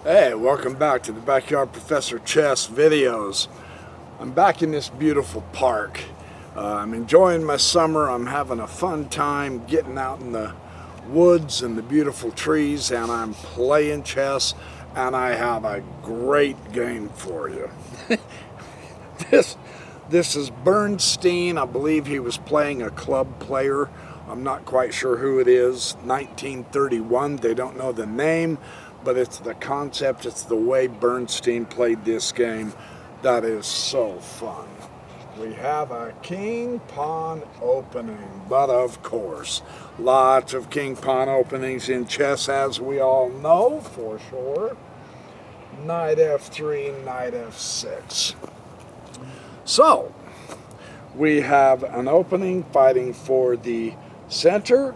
Hey, welcome back to the Backyard Professor Chess videos. I'm back in this beautiful park. I'm enjoying my summer. I'm having a fun time getting out in the woods and the beautiful trees, and I'm playing chess, and I have a great game for you. This is Bernstein. I believe he was playing a club player. I'm not quite sure who it is. 1931. They don't know the name, but it's the concept. It's the way Bernstein played this game that is so fun. We have a king-pawn opening, but of course, lots of king-pawn openings in chess, as we all know for sure. Knight f3, knight f6. So, we have an opening fighting for the center,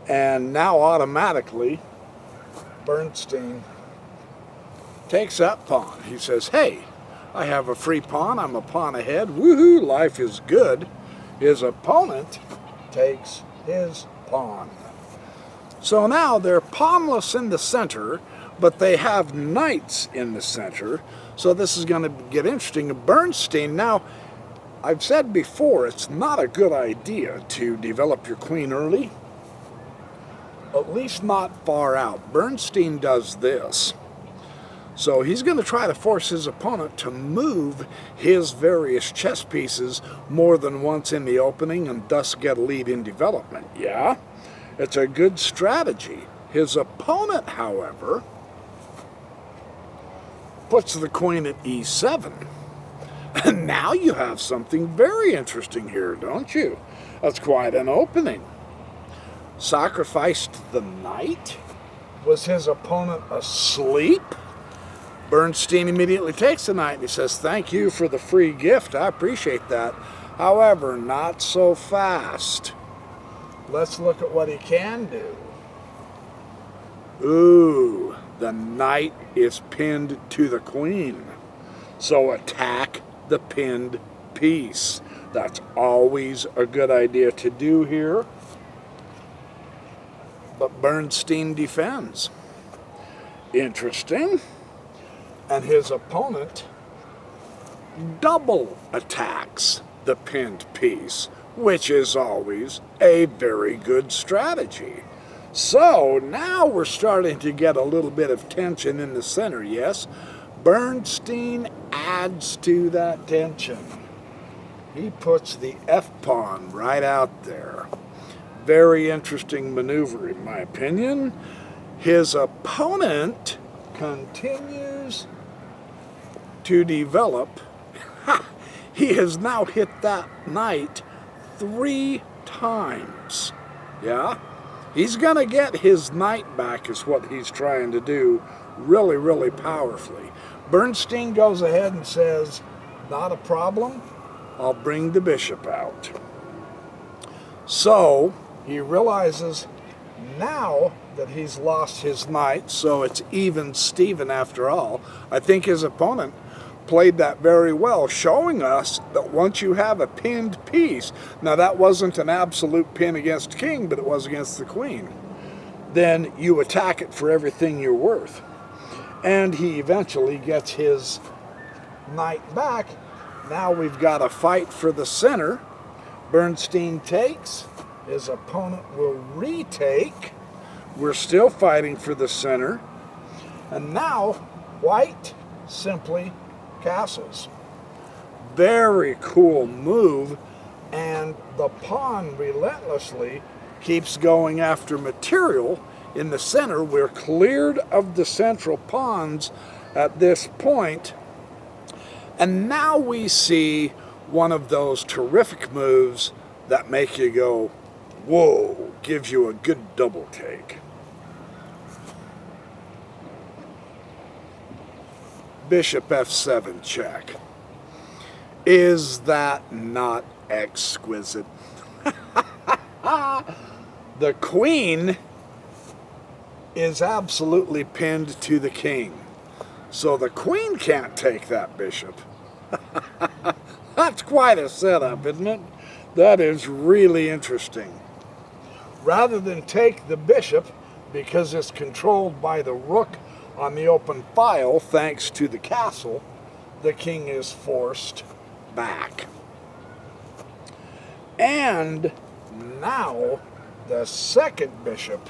and now automatically Bernstein takes that pawn. He says, hey, I have a free pawn, I'm a pawn ahead, woohoo, life is good. His opponent takes his pawn. So now they're pawnless in the center, but they have knights in the center, so this is going to get interesting. Bernstein, now, I've said before, it's not a good idea to develop your queen early, at least not far out. Bernstein does this. So he's going to try to force his opponent to move his various chess pieces more than once in the opening and thus get a lead in development. Yeah, it's a good strategy. His opponent, however, puts the queen at e7. And now you have something very interesting here, don't you? That's quite an opening. Sacrificed the knight? Was his opponent asleep? Bernstein immediately takes the knight and he says, thank you for the free gift, I appreciate that. However, not so fast. Let's look at what he can do. Ooh, the knight is pinned to the queen. So attack the pinned piece. That's always a good idea to do here. But Bernstein defends. Interesting. And his opponent double attacks the pinned piece, which is always a very good strategy. So now we're starting to get a little bit of tension in the center, yes? Bernstein adds to that tension. He puts the f-pawn right out there. Very interesting maneuver, in my opinion. His opponent continues to develop. He has now hit that knight 3 times. Yeah? He's going to get his knight back is what he's trying to do really, really powerfully. Bernstein goes ahead and says, not a problem, I'll bring the bishop out. So he realizes now that he's lost his knight, so it's even Steven after all. I think his opponent played that very well, showing us that once you have a pinned piece, now that wasn't an absolute pin against king, but it was against the queen, then you attack it for everything you're worth. And he eventually gets his knight back. Now we've got a fight for the center. Bernstein takes, his opponent will retake. We're still fighting for the center. And now white simply castles. Very cool move, and the pawn relentlessly keeps going after material in the center. We're cleared of the central pawns at this point, and now we see one of those terrific moves that make you go, whoa, gives you a good double take. Bishop f7 check. Is that not exquisite? The queen is absolutely pinned to the king. So the queen can't take that bishop. That's quite a setup, isn't it? That is really interesting. Rather than take the bishop, because it's controlled by the rook On the open file, thanks to the castle, the king is forced back. And now the second bishop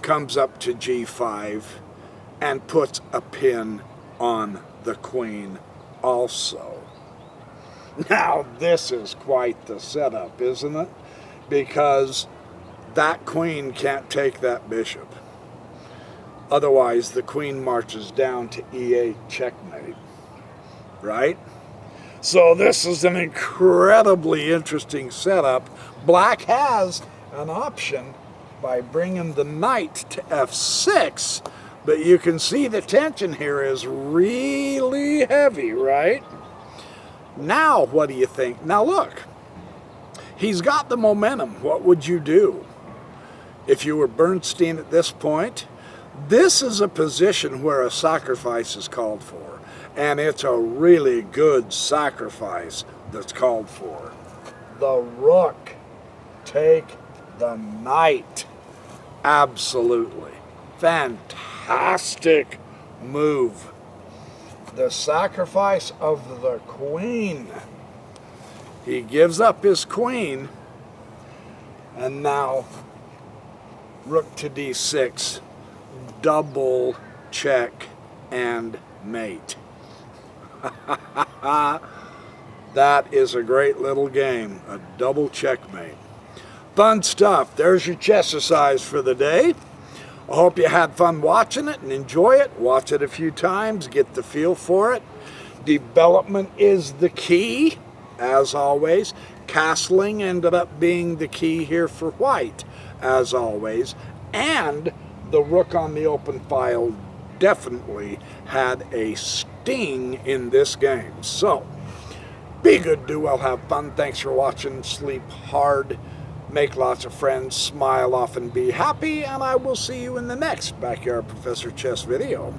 comes up to g5 and puts a pin on the queen also. Now this is quite the setup, isn't it? Because that queen can't take that bishop. Otherwise the queen marches down to e8 checkmate, right? So this is an incredibly interesting setup. Black has an option by bringing the knight to f6, but you can see the tension here is really heavy, right? Now, what do you think? Now look, he's got the momentum. What would you do if you were Bernstein at this point? This is a position where a sacrifice is called for, and it's a really good sacrifice that's called for. The rook, take the knight. Absolutely fantastic move. The sacrifice of the queen. He gives up his queen, and now rook to d6, double check and mate. That is a great little game, a double checkmate. Fun stuff. There's your chess-ercise for the day. I hope you had fun watching it and enjoy it. Watch it a few times, get the feel for it. Development is the key, as always. Castling ended up being the key here for white, as always. And the rook on the open file definitely had a sting in this game. So, be good, do well, have fun. Thanks for watching. Sleep hard. Make lots of friends, smile often, be happy, and I will see you in the next Backyard Professor Chess video.